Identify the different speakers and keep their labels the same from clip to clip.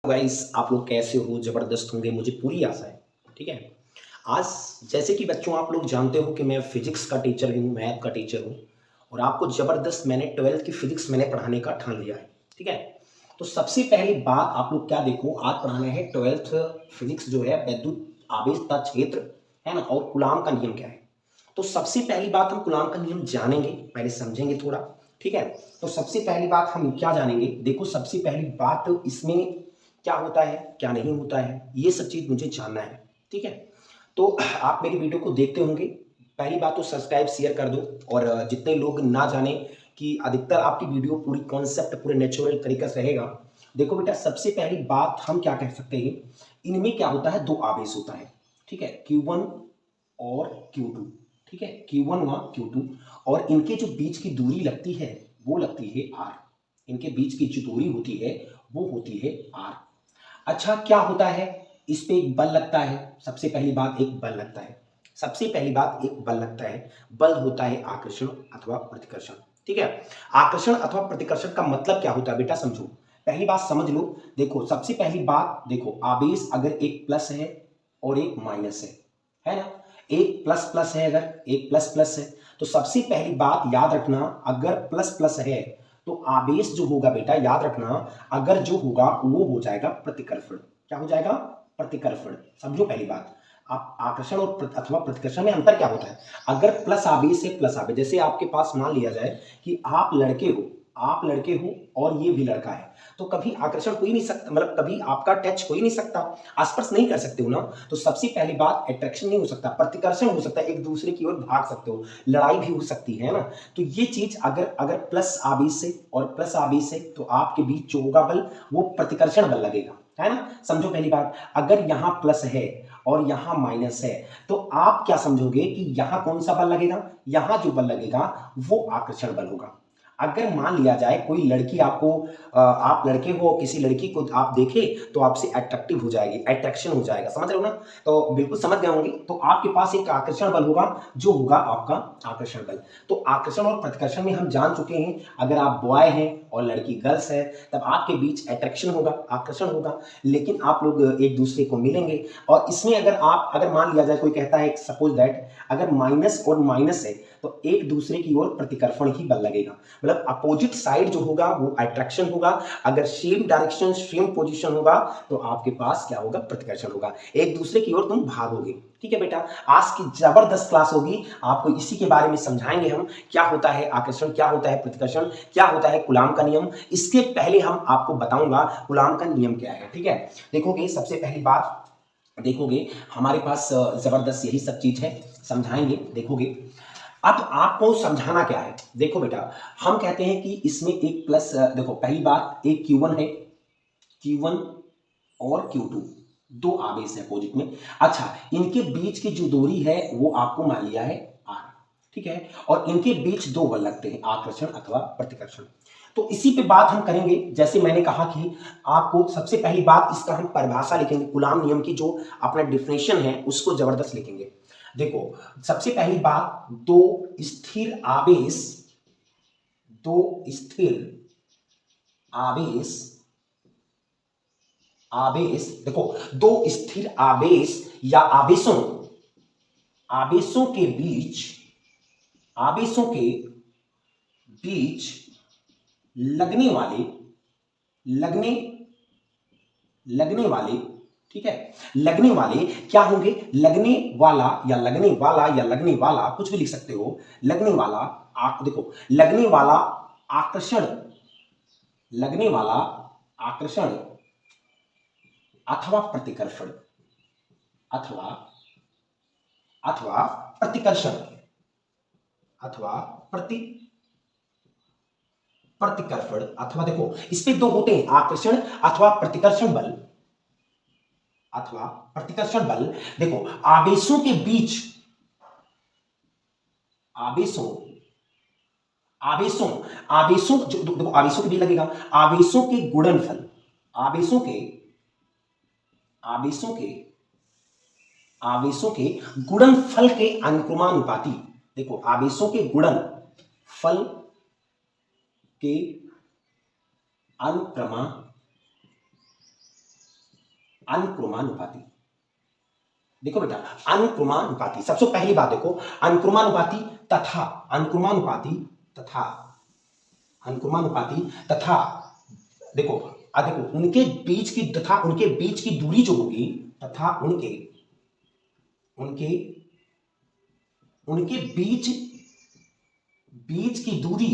Speaker 1: Guys, आप लोग कैसे हो? ज़बरदस्त होंगे, मुझे पूरी आशा है। ठीक है। आज जैसे कि बच्चों आप लोग जानते हो कि मैं फिजिक्स का टीचर हूँ, मैथ का टीचर हूँ और आपको ज़बरदस्त मैंने 12th की फिजिक्स मैंने पढ़ाने का ठान लिया है। ठीक है। तो सबसे पहली बात आप लोग क्या देखो, आज पढ़ाना है 12th फिजिक्स जो है वैद्युत आवेश का क्षेत्र, है ना, और कूलाम का नियम क्या है। तो सबसे पहली बात हम कूलाम का नियम जानेंगे, पहले समझेंगे थोड़ा। ठीक है। तो सबसे पहली बात हम क्या जानेंगे, देखो सबसे पहली बात इसमें क्या होता है, क्या नहीं होता है, ये सब चीज़ मुझे जानना है। ठीक है। तो आप मेरी वीडियो को देखते होंगे, पहली बात तो सब्सक्राइब शेयर कर दो। और जितने लोग ना जाने कि अधिकतर आपकी वीडियो पूरी कॉन्सेप्ट पूरे नेचुरल तरीके से रहेगा। देखो बेटा, सबसे पहली बात हम क्या कह सकते हैं, इनमें क्या होता है, दो आवेश होता है। ठीक है, Q1 और Q2। ठीक है, Q1 व Q2, और इनके जो बीच की दूरी लगती है वो लगती है R। इनके बीच की जो दूरी होती है वो होती है R। अच्छा, क्या होता है, इस पे एक बल लगता है। सबसे पहली बात, एक बल लगता है। सबसे पहली बात, एक बल लगता है। बल होता है आकर्षण अथवा प्रतिकर्षण। ठीक है। आकर्षण अथवा प्रतिकर्षण का मतलब क्या होता है बेटा, समझो। पहली बात समझ लो। देखो सबसे पहली बात, देखो आवेश अगर एक प्लस है और एक माइनस है ना, एक प्लस प्लस है, अगर एक प्लस प्लस है तो सबसे पहली बात याद रखना, अगर प्लस प्लस है तो आवेश जो होगा बेटा, याद रखना, अगर जो होगा वो हो जाएगा प्रतिकर्षण। क्या हो जाएगा? प्रतिकर्षण। समझो पहली बात। आप आकर्षण और अथवा प्रतिकर्षण में अंतर क्या होता है। अगर प्लस आवेश है, प्लस आवेश, जैसे आपके पास मान लिया जाए कि आप लड़के हो, आप लड़के हो और ये भी लड़का है, तो कभी आकर्षण हो ही नहीं सकता, मतलब कभी आपका टच हो ही नहीं सकता, स्पर्श नहीं कर सकते हो ना। तो सबसे पहली बात, अट्रैक्शन नहीं हो सकता, प्रतिकर्षण हो सकता है, एक दूसरे की ओर भाग सकते हो, लड़ाई भी हो सकती है ना। तो ये चीज अगर अगर प्लस आवेश से और प्लस आवेश से, तो आपके बीच जो होगा बल वो प्रतिकर्षण बल लगेगा, है ना। समझो पहली बात, अगर यहां प्लस है और यहां माइनस है तो आप क्या समझोगे कि यहां कौन सा बल लगेगा, यहां जो बल लगेगा वो आकर्षण बल होगा। अगर मान लिया जाए कोई लड़की आपको, आप लड़के हो, किसी लड़की को आप देखें तो आपसे अट्रैक्टिव हो जाएगी, अट्रैक्शन हो जाएगा, समझ रहे हो ना। तो बिल्कुल समझ गए होंगे। तो आपके पास एक आकर्षण बल होगा, जो होगा आपका आकर्षण बल। तो आकर्षण और प्रतिकर्षण में हम जान चुके हैं, अगर आप बॉय हैं और लड़की गर्ल्स है तब आपके बीच अट्रैक्शन होगा, आकर्षण होगा, लेकिन आप लोग एक दूसरे को मिलेंगे। और इसमें अगर मान लिया जाए, कोई कहता है सपोज दैट अगर माइनस और माइनस है तो एक दूसरे की ओर प्रतिकर्षण ही बल लगेगा, मतलब अपोजिट साइड जो होगा वो अट्रैक्शन होगा, अगर सेम डायरेक्शन सेम पोजीशन होगा तो आपके पास क्या होगा, प्रतिकर्षण होगा, एक दूसरे की ओर तुम भागोगे। ठीक है बेटा, आज की जबरदस्त क्लास होगी, आपको इसी के बारे में समझाएंगे हम, क्या होता है आकर्षण, क्या होता है प्रतिकर्षण, क्या होता है कूलाम का नियम। इसके पहले हम आपको बताऊंगा कूलाम का नियम क्या है। ठीक है। देखोगे सबसे पहली बात, देखोगे हमारे पास जबरदस्त यही सब चीज है, समझाएंगे, देखोगे। अब आपको समझाना क्या है, देखो बेटा, हम कहते हैं कि इसमें एक प्लस, देखो पहली बात, एक Q1 है, Q1 और Q2, दो आवेश है अपोजिट में। अच्छा, इनके बीच की जो दूरी है वो आपको मान लिया है R। ठीक है। और इनके बीच दो बल लगते हैं, आकर्षण अथवा प्रतिकर्षण। तो इसी पे बात हम करेंगे, जैसे मैंने कहा कि आपको सबसे पहली बात इसका हम परिभाषा लिखेंगे, कूलाम नियम की जो अपना डिफिनेशन है उसको जबरदस्त लिखेंगे। देखो सबसे पहली बात, स्थिर आवेश दो स्थिर आवेश आवेश देखो, दो स्थिर आवेश या आवेशों आवेशों के बीच आवेशों के बीच लगने वाले लगने लगने वाले ठीक है, लगने वाले क्या होंगे, लगने वाला या लगने वाला या लगने वाला, कुछ भी लिख सकते हो, लगने वाला देखो, लगने वाला आकर्षण, लगने वाला आकर्षण अथवा प्रतिकर्षण, अथवा अथवा प्रतिकर्षण, अथवा प्रति प्रतिकर्षण, अथवा देखो इसमें दो होते हैं, आकर्षण अथवा प्रतिकर्षण बल, अथवा प्रतिकर्षण बल। देखो आवेशों के बीच, आवेशों आवेशों आवेशों जो देखो आवेशों के बीच लगेगा, आवेशों के गुणनफल, आवेशों के आवेशों के आवेशों के गुणनफल के अनुक्रमानुपाती। देखो आवेशों के गुणनफल के अनुक्रमानुपाती, अनुक्रमानुपाती। देखो बेटा, अनुक्रमानुपाती, सबसे पहली बात देखो, अनुक्रमानुपाती तथा अनुक्रमानुपाती तथा अनुक्रमानुपाती तथा देखो देखो उनके बीच की दूरी जो होगी तथा उनके उनके उनके बीच की दूरी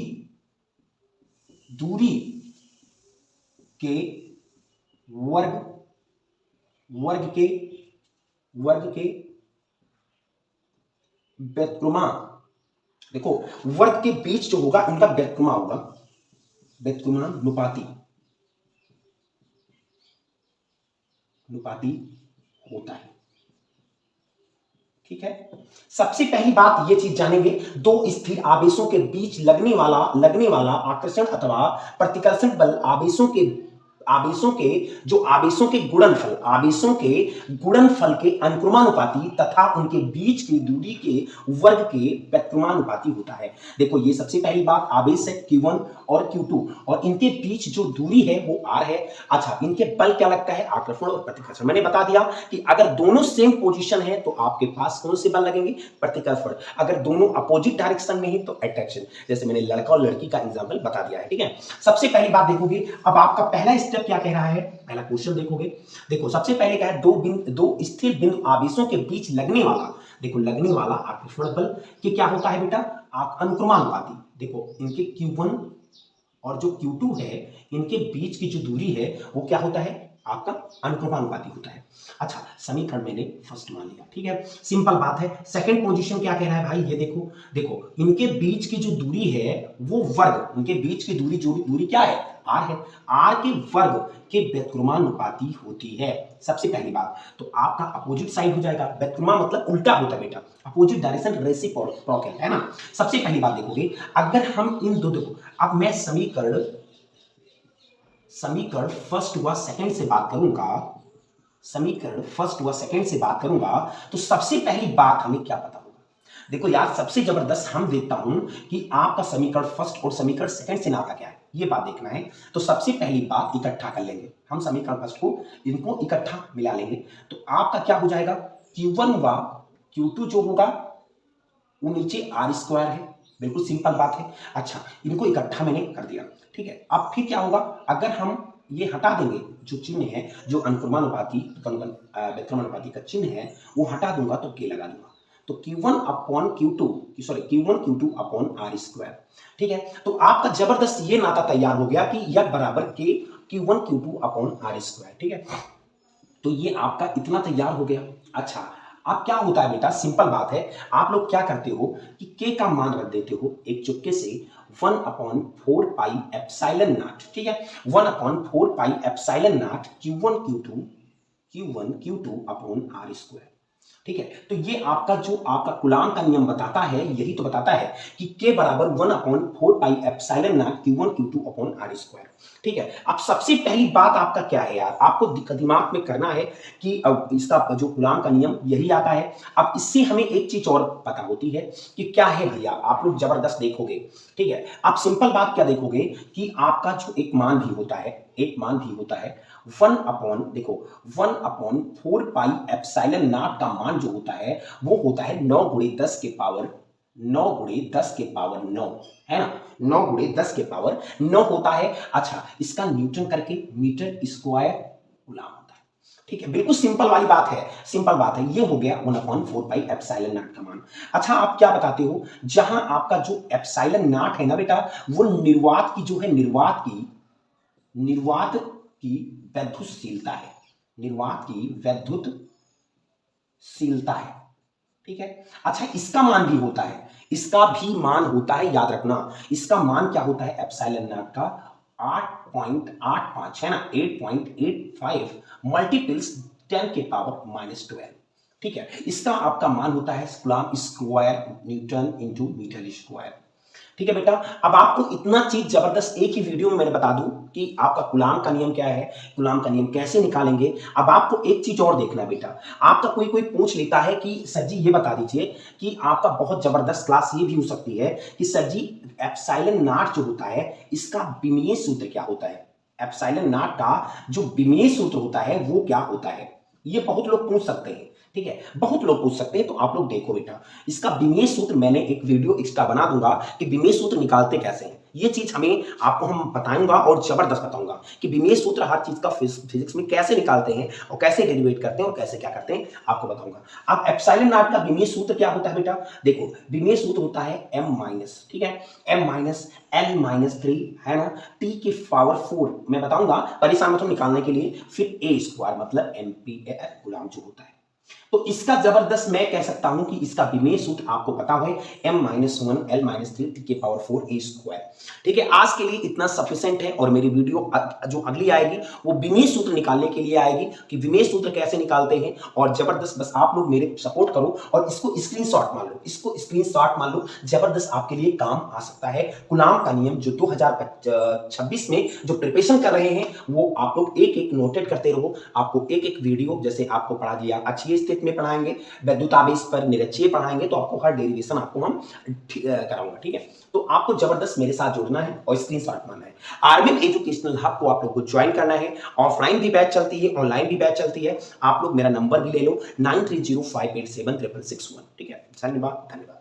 Speaker 1: के वर्ग के व्युत्क्रमानुपाती। देखो, वर्ग के बीच जो होगा उनका व्युत्क्रमानुपाती होता है। ठीक है, सबसे पहली बात ये चीज जानेंगे, दो स्थिर आवेशों के बीच लगने वाला आकर्षण अथवा प्रतिकर्षण बल आवेशों के गुणनफल के अनुक्रमानुपाती तथा उनके बीच की दूरी के वर्ग के व्युत्क्रमानुपाती होता है। देखो, ये सबसे पहली बात, आवेश है Q1 और Q2 और इनके बीच जो दूरी है वो R है। अच्छा, इनके बल क्या लगता है? आकर्षण और प्रतिकर्षण। मैंने बता दिया कि अगर दोनों सेम पोजीशन है तो आपके पास कौन से बल लगेंगे? प्रतिकर्षण। अगर दोनों अपोजिट डायरेक्शन में है तो अट्रैक्शन। जैसे मैंने लड़का और लड़की का एग्जांपल बता दिया है। ठीक है, सबसे पहली बात देखोगे, अब आपका पहला स्टेप क्या कह रहा है, पहला क्वेश्चन देखोगे। देखो, सबसे पहले क्या है, दो स्थिर बिंदु आवेशों के बीच लगने वाला आकर्षण बल के क्या होता है बेटा? अनुक्रमानुपाती। देखो, इनके Q1 और जो Q2 है, इनके बीच की जो दूरी है वो क्या होता है? आपका अनुक्रमानुपाती होता है। अच्छा, समीकरण मैंने फर्स्ट मान लिया। ठीक है, सिंपल बात है। सेकंड पोजीशन क्या कह रहा है भाई? ये देखो इनके बीच की जो दूरी है वो वर्ग, इनके बीच की दूरी क्या है? R है। R के वर्ग के व्युत्क्रमानुपाती होती है। सबसे पहली बात तो आपका अपोजिट साइड हो जाएगा। व्युत्क्रमा मतलब उल्टा होता है बेटा, अपोजिट डायरेक्शन रेसिप्रोकल है ना। सबसे पहली बात देखोगे, अगर हम इन दो, देखो अब मैं समीकरण फर्स्ट व सेकंड से बात करूंगा, तो सबसे पहली बात हमें क्या पता होगा? देखो यार, सबसे जबरदस्त हम देखता हूं कि आपका समीकरण फर्स्ट और समीकरण सेकंड से नाता क्या है, ये बात देखना है। तो सबसे पहली बात इकट्ठा कर लेंगे हम, समीकरण फर्स्ट को इनको इकट्ठा मिला लेंगे तो आपका क्या हो जाएगा? Q1 व Q2 जो होगा वो नीचे R स्क्वायर है, बिल्कुल सिंपल बात है। अच्छा, इनको इकट्ठा मैंने कर दिया। ठीक है, अब फिर क्या होगा? अगर हम ये हटा देंगे, जो चिन्ह है, जो अनुक्रमानुपाती व्युत्क्रमानुपाती का चिन्ह है वो हटा दूंगा तो के लगा दूंगा, तो Q1 Q2 upon R square. ठीक है, तो आपका जबरदस्त ये नाता तैयार हो गया कि यह बराबर के Q1 Q2 upon R square. ठीक है, तो ये आपका इतना तैयार हो गया। अच्छा, अब क्या होता है बेटा? सिंपल बात है, आप लोग क्या करते हो कि के का मान रख देते हो एक चुटके से 1/4 पाई एप्सिलॉन नॉट। ठीक है, 1/4 pi epsilon not Q1 Q2 upon R square. ठीक है, तो ये आपका कूलाम का नियम बताता है, यही तो बताता है कि के बराबर 1/4 pi epsilon not Q1 Q2 upon R square. ठीक है, अब सबसे पहली बात आपका क्या है यार? आपको दिमाग में करना है कि अब इसका जो कूलाम का नियम यही आता है। अब इससे हमें एक चीज और पता होती है कि क्या है भैया, आप लोग जबरदस्त देखोगे। ठीक है, आप सिंपल बात क्या देखोगे कि आपका जो एक मान भी होता है 1/4 पाई एप्सिलॉन नॉट का मान जो होता है वो होता है 9 गुणे 10 के पावर 9 है ना, 9 गुणे 10 के पावर 9 होता है। अच्छा, इसका न्यूटन करके मीटर स्क्वायर कूलाम होता है। ठीक है, बिल्कुल सिंपल वाली बात है, ये हो गया 1/4 पाई एप्सिलॉन नॉट का मान। अच्छा, आप क्या बताते हो, जहां आपका जो एप्सिलॉन नॉट है ना बेटा, वो निर्वात की वैद्युतशीलता है। ठीक है, अच्छा, इसका मान भी होता है, याद रखना। इसका मान क्या होता है एप्सिलॉन नॉट का? 8.85 है ना, 8.85 मल्टीपल्स 10 के पावर -12। ठीक है, इसका आपका मान होता है coulomb square newton into metre square. ठीक है बेटा, अब आपको इतना चीज जबरदस्त एक ही वीडियो में मैंने बता दूं कि आपका कूलाम का नियम क्या है, कूलाम का नियम कैसे निकालेंगे। अब आपको एक चीज और देखना बेटा, आपका कोई पूछ लेता है कि सर जी ये बता दीजिए कि आपका बहुत जबरदस्त क्लास ये भी हो सकती है कि सर जी एप्सिलॉन नॉट जो होता है इसका विमीय सूत्र क्या होता है? एप्सिलॉन नॉट का जो विमेय सूत्र होता है वो क्या होता है, ये बहुत लोग पूछ सकते हैं। ठीक है, बहुत लोग पूछ सकते हैं, तो आप लोग देखो बेटा, इसका विमेय सूत्र मैंने एक वीडियो एक्स्ट्रा बना दूंगा कि विमेय सूत्र निकालते कैसे हैं। ये चीज हमें आपको हम बताऊंगा और जबरदस्त बताऊंगा कि विमेय सूत्र हर चीज का फिजिक्स में कैसे निकालते हैं और कैसे डेरिवेट करते हैं और कैसे क्या करते हैं आपको बताऊंगा। अब एप्सिलॉन नॉट का विमेय सूत्र क्या होता है बेटा, देखो विमेय सूत्र होता है m माइनस, ठीक है, m माइनस l माइनस 3 है ना, t की पावर 4 मैं बताऊंगा परेशान मत हो निकालने के लिए, फिर a स्क्वायर मतलब एम्पियर कूलम जो होता है। तो इसका जबरदस्त मैं कह सकता हूं कि इसका विमेय सूत्र आपको पता है m minus 1 l minus 3 t के पावर 4 a स्क्वायर। ठीक है, आज के लिए इतना सफिशिएंट है और मेरी वीडियो जो अगली आएगी वो विमेय सूत्र निकालने के लिए आएगी कि विमेय सूत्र कैसे निकालते हैं। और जबरदस्त बस आप लोग मेरे सपोर्ट करो और इसको स्क्रीनशॉट मान लो, इसको स्क्रीनशॉट मान लो, जबरदस्त आपके लिए काम आ सकता है। कूलॉम का नियम जो 2026 में जो प्रिपरेशन कर रहे हैं वो आप लोग एक एक नोटेट करते रहो। आपको एक एक वीडियो जैसे आपको पढ़ा दिया अच्छी स्थिति में पढ़ाएंगे, वैद्युत आवेश पर निरक्षीय पढ़ाएंगे, तो आपको हर डेरिवेशन आपको हम कराऊंगा। ठीक है, तो आपको जबरदस्त मेरे साथ जुड़ना है और स्क्रीनशॉट मारना है। आरबीएम एजुकेशनल हब को आप लोग को ज्वाइन करना है। ऑफलाइन भी बैच चलती है, ऑनलाइन भी बैच चलती है। आप लोग मेरा नंबर भी ले लो 9305876661। ठीक है, धन्यवाद धन्यवाद।